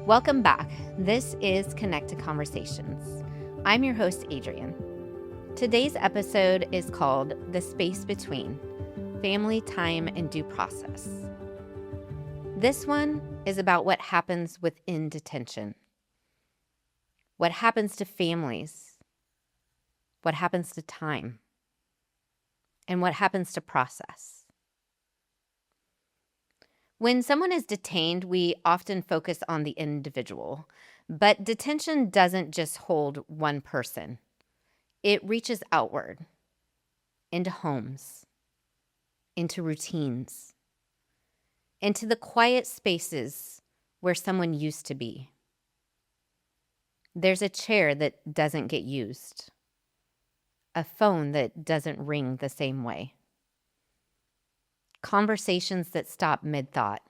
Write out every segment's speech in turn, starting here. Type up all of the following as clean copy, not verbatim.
Welcome back. This is Connect to Conversations. I'm your host, Adriane. Today's episode is called The Space Between Family, Time, and Due Process. This one is about what happens within detention, what happens to families, what happens to time, and what happens to process. When someone is detained, we often focus on the individual, but detention doesn't just hold one person. It reaches outward, into homes, into routines, into the quiet spaces where someone used to be. There's a chair that doesn't get used, a phone that doesn't ring the same way. Conversations that stop mid-thought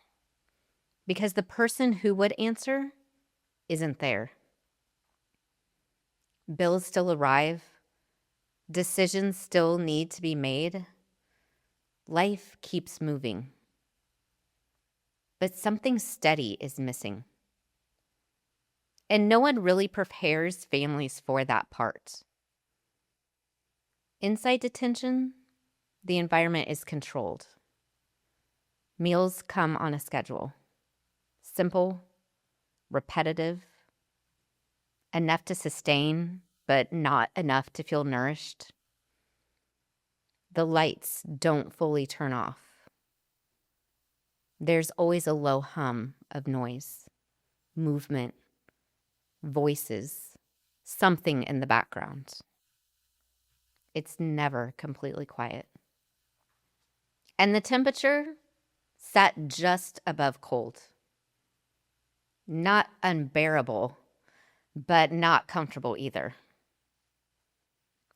because the person who would answer isn't there. Bills still arrive. Decisions still need to be made. Life keeps moving. But something steady is missing. And no one really prepares families for that part. Inside detention, the environment is controlled. Meals come on a schedule. Simple, repetitive, enough to sustain, but not enough to feel nourished. The lights don't fully turn off. There's always a low hum of noise, movement, voices, something in the background. It's never completely quiet. And the temperature sat just above cold. Not unbearable, but not comfortable either.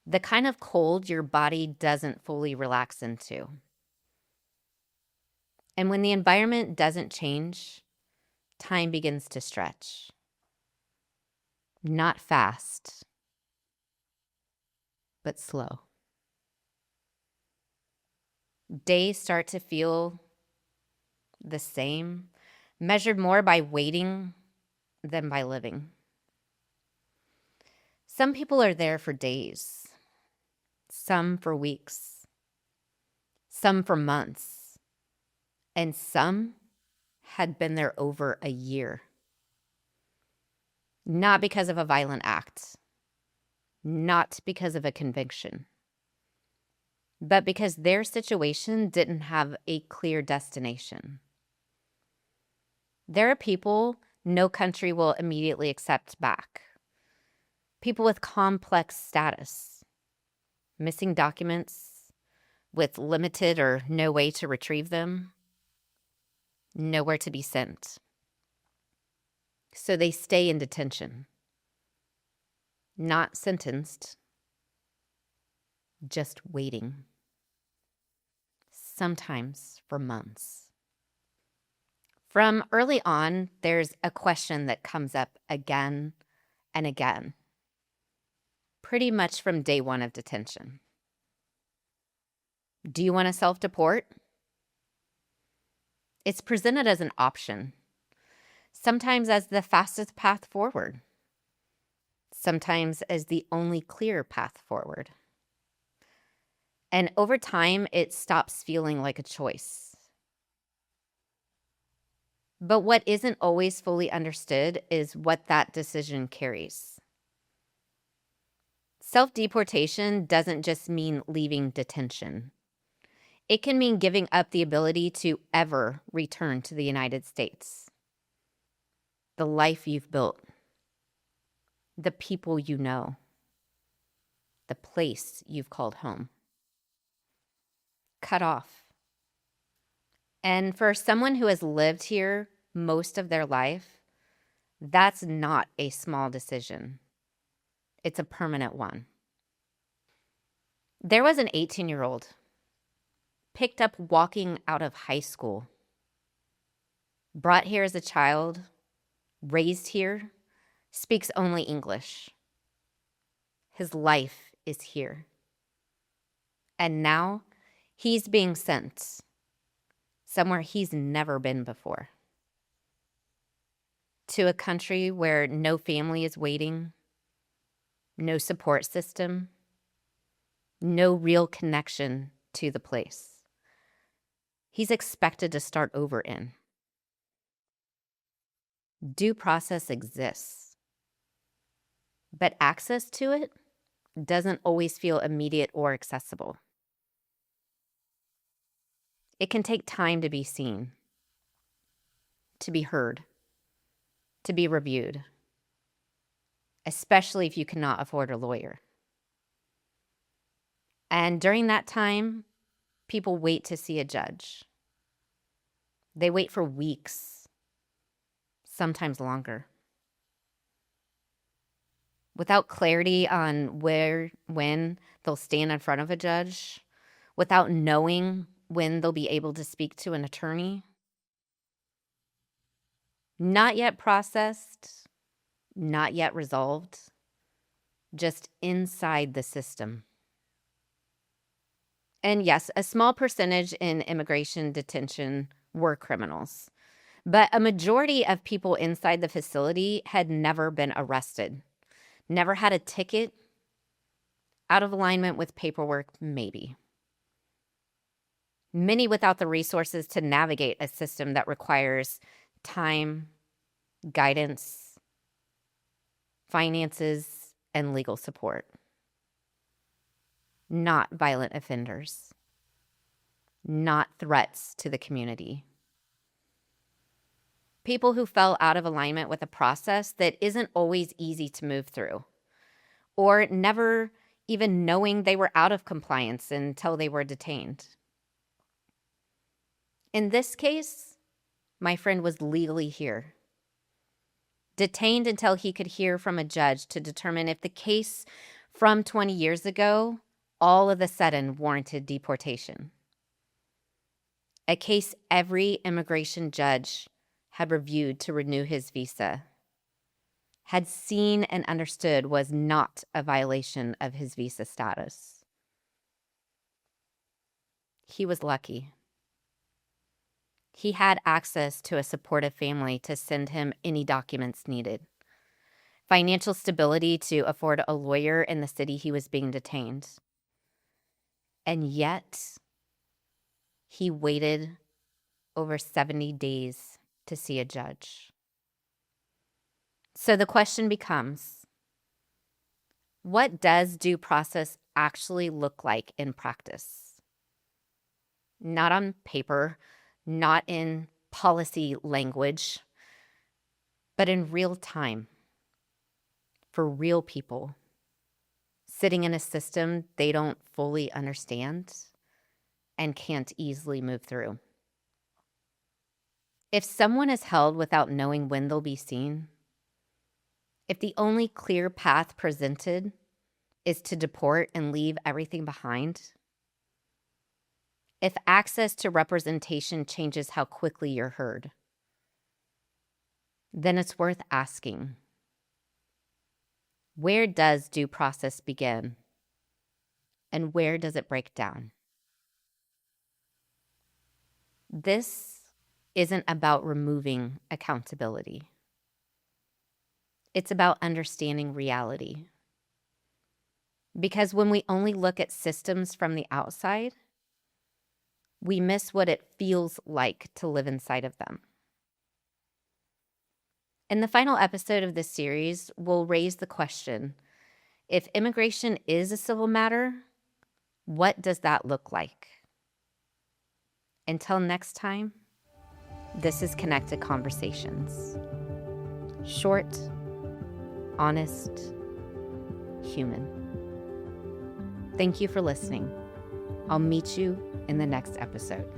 The kind of cold your body doesn't fully relax into. And when the environment doesn't change, time begins to stretch. Not fast, but slow. Days start to feel the same, measured more by waiting than by living. Some people are there for days, some for weeks, some for months, and some had been there over a year. Not because of a violent act, not because of a conviction, but because their situation didn't have a clear destination. There are people no country will immediately accept back. People with complex status, missing documents, with limited or no way to retrieve them, nowhere to be sent. So they stay in detention, not sentenced, just waiting, sometimes for months. From early on, there's a question that comes up again and again, pretty much from day one of detention. Do you want to self-deport? It's presented as an option, sometimes as the fastest path forward, sometimes as the only clear path forward. And over time, it stops feeling like a choice. But what isn't always fully understood is what that decision carries. Self-deportation doesn't just mean leaving detention. It can mean giving up the ability to ever return to the United States. The life you've built, the people you know, the place you've called home. Cut off. And for someone who has lived here most of their life, that's not a small decision. It's a permanent one. There was an 18-year-old picked up walking out of high school, brought here as a child, raised here, speaks only English. His life is here. And now he's being sent somewhere he's never been before. to a country where no family is waiting, no support system, no real connection to the place. He's expected to start over in. Due process exists, but access to it doesn't always feel immediate or accessible. It can take time to be seen, to be heard, to be reviewed, especially if you cannot afford a lawyer. And during that time, people wait to see a judge. They wait for weeks, sometimes longer. Without clarity on when they'll stand in front of a judge, without knowing when they'll be able to speak to an attorney. Not yet processed, not yet resolved, just inside the system. And yes, a small percentage in immigration detention were criminals, but a majority of people inside the facility had never been arrested, never had a ticket, out of alignment with paperwork, maybe. Many without the resources to navigate a system that requires time, guidance, finances, and legal support. Not violent offenders. Not threats to the community. People who fell out of alignment with a process that isn't always easy to move through, or never even knowing they were out of compliance until they were detained. In this case, my friend was legally here, detained until he could hear from a judge to determine if the case from 20 years ago all of a sudden warranted deportation. A case every immigration judge had reviewed to renew his visa, had seen and understood was not a violation of his visa status. He was lucky. He had access to a supportive family to send him any documents needed, financial stability to afford a lawyer in the city he was being detained. And yet, he waited over 70 days to see a judge. So the question becomes, what does due process actually look like in practice? Not on paper, not in policy language, but in real time, for real people, sitting in a system they don't fully understand and can't easily move through. If someone is held without knowing when they'll be seen, if the only clear path presented is to deport and leave everything behind, if access to representation changes how quickly you're heard, then it's worth asking, where does due process begin and where does it break down? This isn't about removing accountability. It's about understanding reality. Because when we only look at systems from the outside, we miss what it feels like to live inside of them. In the final episode of this series, we'll raise the question, if immigration is a civil matter, what does that look like? Until next time, this is Connected Conversations. Short, honest, human. Thank you for listening. I'll meet you in the next episode.